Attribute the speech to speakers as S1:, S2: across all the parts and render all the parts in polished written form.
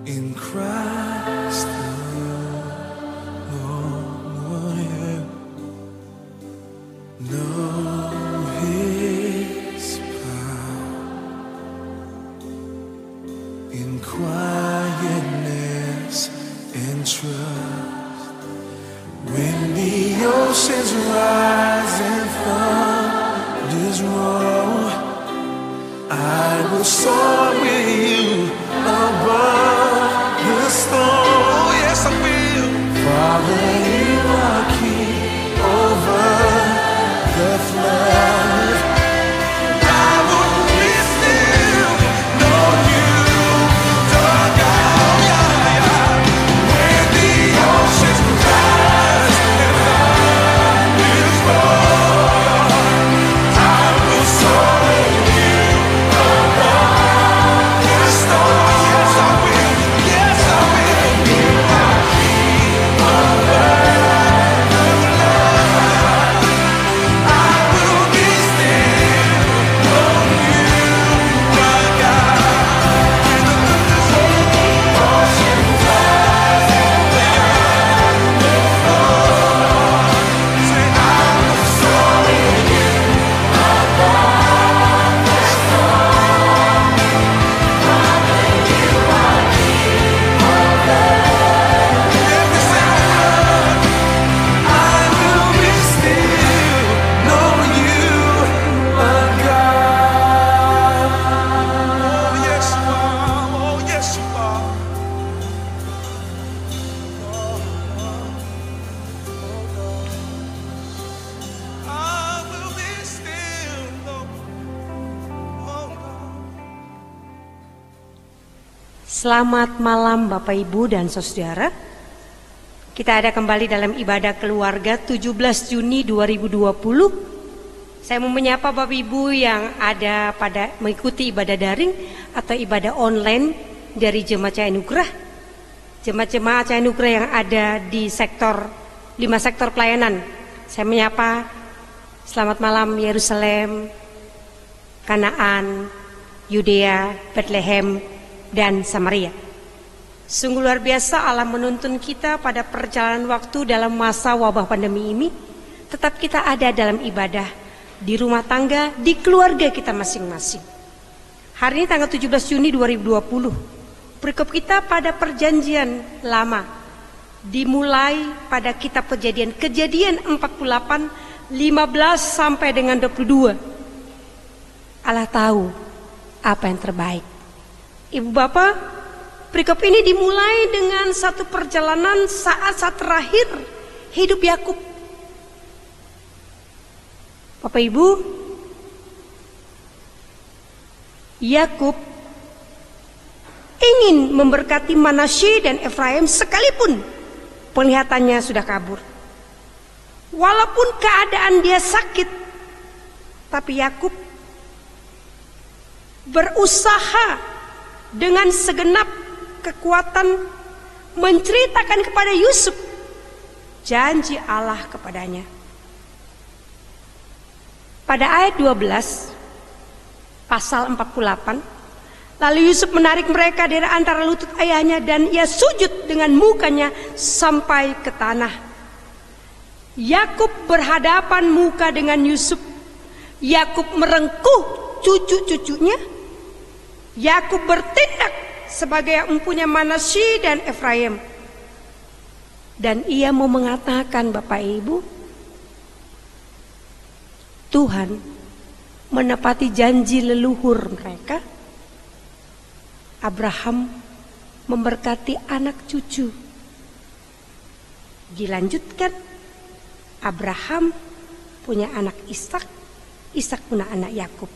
S1: in Christ alone, yeah. Know His power in quietness and trust. When the oceans rise and thunders roll, I will soar with you above the storm. Yes, I will. Father, you are king over the flood. I will be still, know you, the God. When the oceans rise and thunders roll, I will soar with you above the storm. Yes, I will. Yes, I will. You are king over the flood. I will be still, know you, my God. When the thunders roll, oceans rise and thunders roll, say I will soar with you above the storm. Father, you are king over every single one. I will be still, know you are God. Oh yes you are, oh yes you are. I will be still, know, oh God.
S2: Selamat malam Bapak Ibu dan Saudara. Kita ada kembali dalam ibadah keluarga 17 Juni 2020. Saya mau menyapa Bapak Ibu yang ada pada mengikuti ibadah daring atau ibadah online dari Jemaat Cahaya Anugerah. Jemaat-jemaat Cahaya Anugerah yang ada di sektor 5 sektor pelayanan. Saya menyapa selamat malam Yerusalem, Kanaan, Yudea, Bethlehem, dan Samaria. Sungguh luar biasa Allah menuntun kita pada perjalanan waktu dalam masa wabah pandemi ini. Tetap kita ada dalam ibadah di rumah tangga, di keluarga kita masing-masing. Hari ini tanggal 17 Juni 2020. Perikop kita pada perjanjian lama dimulai pada kitab Kejadian 48 15 sampai dengan 22. Allah tahu apa yang terbaik. Ibu Bapak, perikop ini dimulai dengan satu perjalanan saat-saat terakhir hidup Yakub. Bapak Ibu, Yakub ingin memberkati Manasye dan Efraim sekalipun penglihatannya sudah kabur. Walaupun keadaan dia sakit, tapi Yakub berusaha dengan segenap kekuatan menceritakan kepada Yusuf janji Allah kepadanya. Pada ayat 12 pasal 48, lalu Yusuf menarik mereka dari antara lutut ayahnya dan ia sujud dengan mukanya sampai ke tanah. Yakub berhadapan muka dengan Yusuf. Yakub merengkuh cucu-cucunya. Yakub bertindak sebagai yang mempunyai Manasye dan Efraim. Dan ia mau mengatakan, Bapak Ibu, Tuhan menepati janji leluhur mereka. Abraham memberkati anak cucu. Dilanjutkan, Abraham punya anak Ishak, Ishak punya anak Yakub.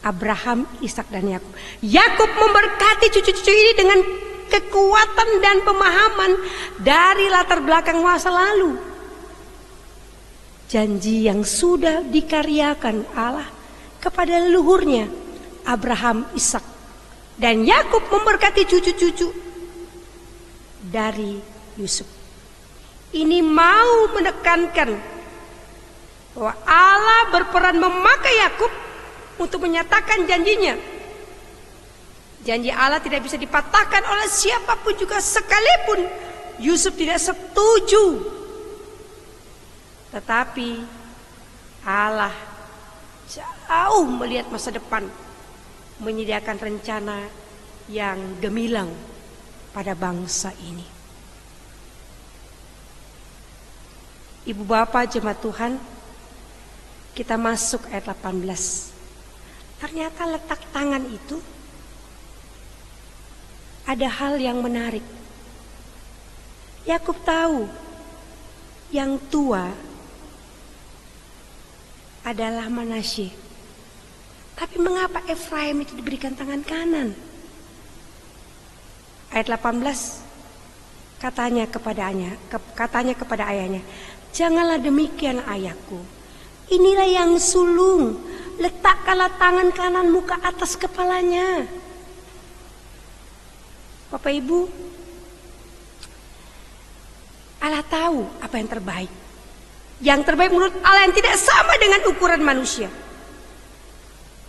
S2: Abraham, Ishak dan Yakub. Yakub memberkati cucu-cucu ini dengan kekuatan dan pemahaman dari latar belakang masa lalu. Janji yang sudah dikaryakan Allah kepada leluhurnya Abraham, Ishak dan Yakub memberkati cucu-cucu dari Yusuf. Ini mau menekankan bahwa Allah berperan memakai Yakub untuk menyatakan janjinya. Janji Allah tidak bisa dipatahkan oleh siapapun juga, sekalipun Yusuf tidak setuju. Tetapi Allah jauh melihat masa depan, menyediakan rencana yang gemilang pada bangsa ini. Ibu bapak jemaat Tuhan, kita masuk ayat 18. Ternyata letak tangan itu ada hal yang menarik. Yakub tahu yang tua adalah Manasye. Tapi mengapa Efraim itu diberikan tangan kanan? Ayat 18 katanya kepada ayahnya, janganlah demikian ayahku. Inilah yang sulung, letakkanlah tangan kananmu ke atas kepalanya. Bapak Ibu, Allah tahu apa yang terbaik. Yang terbaik menurut Allah yang tidak sama dengan ukuran manusia.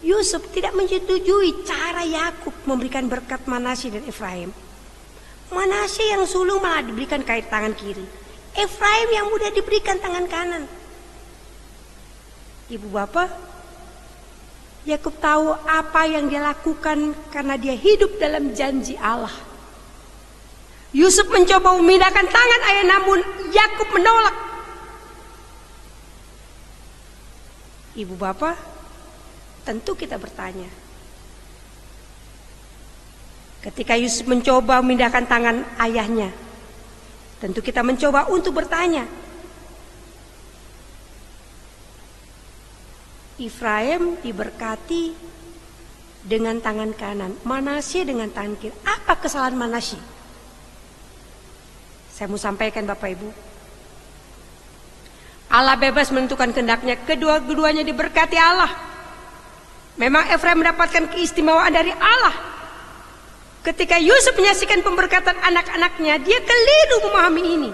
S2: Yusuf tidak menyetujui cara Yakub memberikan berkat Manasye dan Efraim. Manasye yang sulung malah diberikan kait tangan kiri. Efraim yang mudah diberikan tangan kanan. Ibu bapak, Yakub tahu apa yang dia lakukan karena dia hidup dalam janji Allah. Yusuf mencoba memindahkan tangan ayah, namun Yakub menolak. Ibu bapak, tentu kita bertanya, ketika Yusuf mencoba memindahkan tangan ayahnya, tentu kita mencoba untuk bertanya, Efraim diberkati dengan tangan kanan, Manasye dengan tangan kiri. Apa kesalahan Manasye? Saya mau sampaikan Bapak Ibu, Allah bebas menentukan kehendaknya. Kedua-duanya diberkati Allah. Memang Efraim mendapatkan keistimewaan dari Allah. Ketika Yusuf menyaksikan pemberkatan anak-anaknya, dia keliru memahami ini.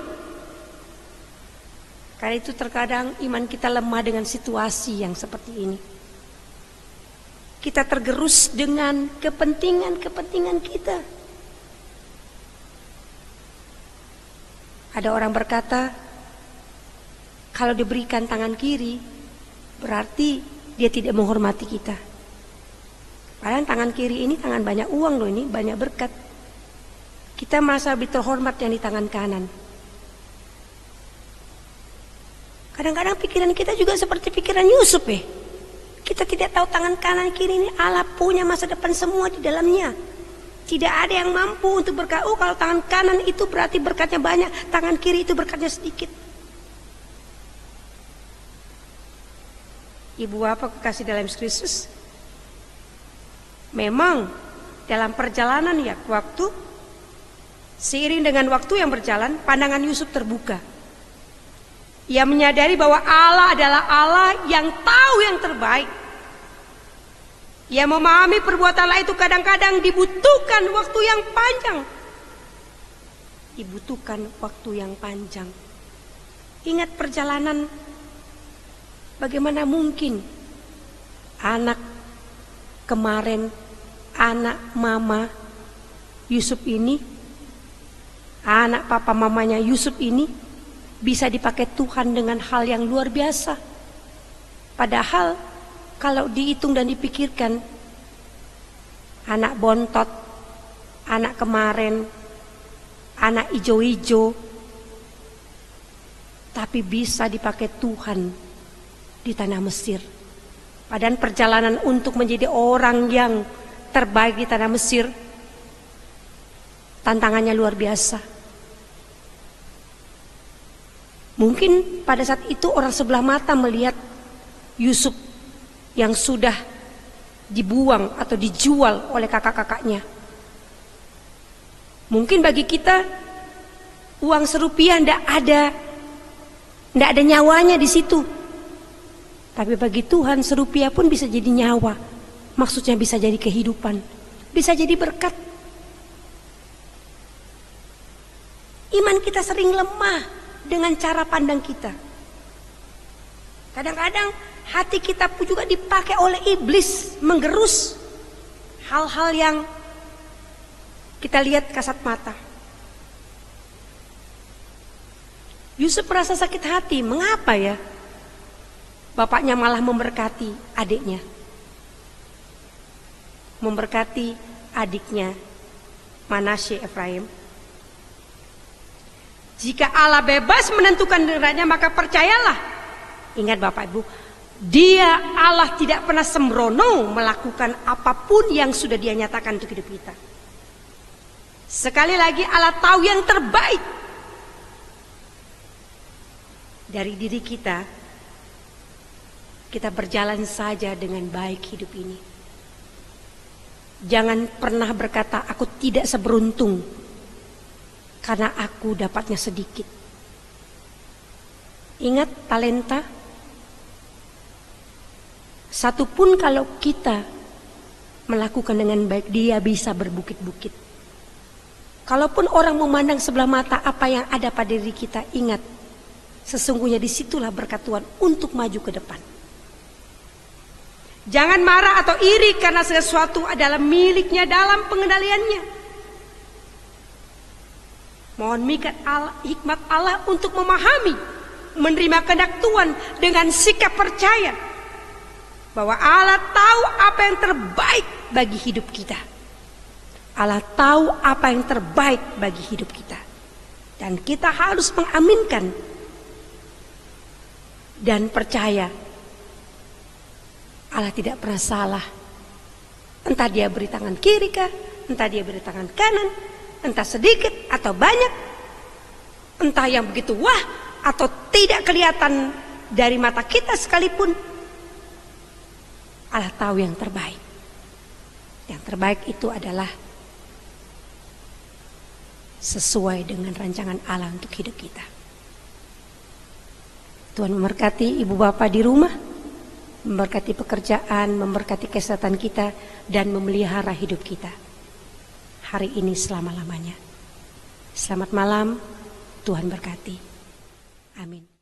S2: Karena itu terkadang iman kita lemah dengan situasi yang seperti ini. Kita tergerus dengan kepentingan kita. Ada orang berkata, kalau diberikan tangan kiri, berarti dia tidak menghormati kita. Padahal tangan kiri ini tangan banyak uang loh, ini banyak berkat. Kita merasa lebih terhormat yang di tangan kanan. Kadang-kadang pikiran kita juga seperti pikiran Yusuf ya. Kita tidak tahu tangan kanan kiri ini Allah punya masa depan semua di dalamnya. Tidak ada yang mampu untuk berkata, oh kalau tangan kanan itu berarti berkatnya banyak, tangan kiri itu berkatnya sedikit. Ibu bapak kekasih dalam Kristus, memang dalam perjalanan ya waktu, seiring dengan waktu yang berjalan, pandangan Yusuf terbuka. Ia menyadari bahwa Allah adalah Allah yang tahu yang terbaik. Ia memahami perbuatan Allah itu kadang-kadang dibutuhkan waktu yang panjang. Dibutuhkan waktu yang panjang. Ingat perjalanan, bagaimana mungkin anak kemarin, anak mama Yusuf ini, anak papa mamanya Yusuf ini bisa dipakai Tuhan dengan hal yang luar biasa. Padahal kalau dihitung dan dipikirkan, anak bontot, anak kemarin, anak ijo-ijo, tapi bisa dipakai Tuhan di tanah Mesir. Padahal perjalanan untuk menjadi orang yang terbaik di tanah Mesir, tantangannya luar biasa. Mungkin pada saat itu orang sebelah mata melihat Yusuf yang sudah dibuang atau dijual oleh kakak-kakaknya. Mungkin bagi kita uang serupiah tidak ada nyawanya di situ. Tapi bagi Tuhan serupiah pun bisa jadi nyawa. Maksudnya bisa jadi kehidupan, bisa jadi berkat. Iman kita sering lemah dengan cara pandang kita. Kadang-kadang hati kita pun juga dipakai oleh iblis, menggerus hal-hal yang Kita lihat kasat mata. Yusuf merasa sakit hati. Mengapa ya? Bapaknya malah memberkati adiknya. Memberkati adiknya Manasye Efraim. Jika Allah bebas menentukan dengannya, maka percayalah. Ingat Bapak Ibu, Dia Allah tidak pernah sembrono melakukan apapun yang sudah Dia nyatakan untuk hidup kita. Sekali lagi, Allah tahu yang terbaik dari diri kita. Kita berjalan saja dengan baik hidup ini. Jangan pernah berkata, aku tidak seberuntung karena aku dapatnya sedikit. Ingat talenta. Satupun kalau kita melakukan dengan baik, dia bisa berbukit-bukit. Kalaupun orang memandang sebelah mata apa yang ada pada diri kita, ingat, sesungguhnya disitulah berkat Tuhan untuk maju ke depan. Jangan marah atau iri karena sesuatu adalah miliknya dalam pengendaliannya. Mohon hikmat Allah untuk memahami, menerima kehendak Tuhan dengan sikap percaya bahwa Allah tahu apa yang terbaik bagi hidup kita. Allah tahu apa yang terbaik bagi hidup kita. Dan kita harus mengaminkan dan percaya Allah tidak pernah salah. Entah dia beri tangan kiri kah, entah dia beri tangan kanan, entah sedikit atau banyak, entah yang begitu wah atau tidak kelihatan dari mata kita sekalipun, Allah tahu yang terbaik. Yang terbaik itu adalah sesuai dengan rancangan Allah untuk hidup kita. Tuhan memberkati ibu bapak di rumah, memberkati pekerjaan, memberkati kesehatan kita, dan memelihara hidup kita hari ini selama-lamanya. Selamat malam, Tuhan berkati. Amin.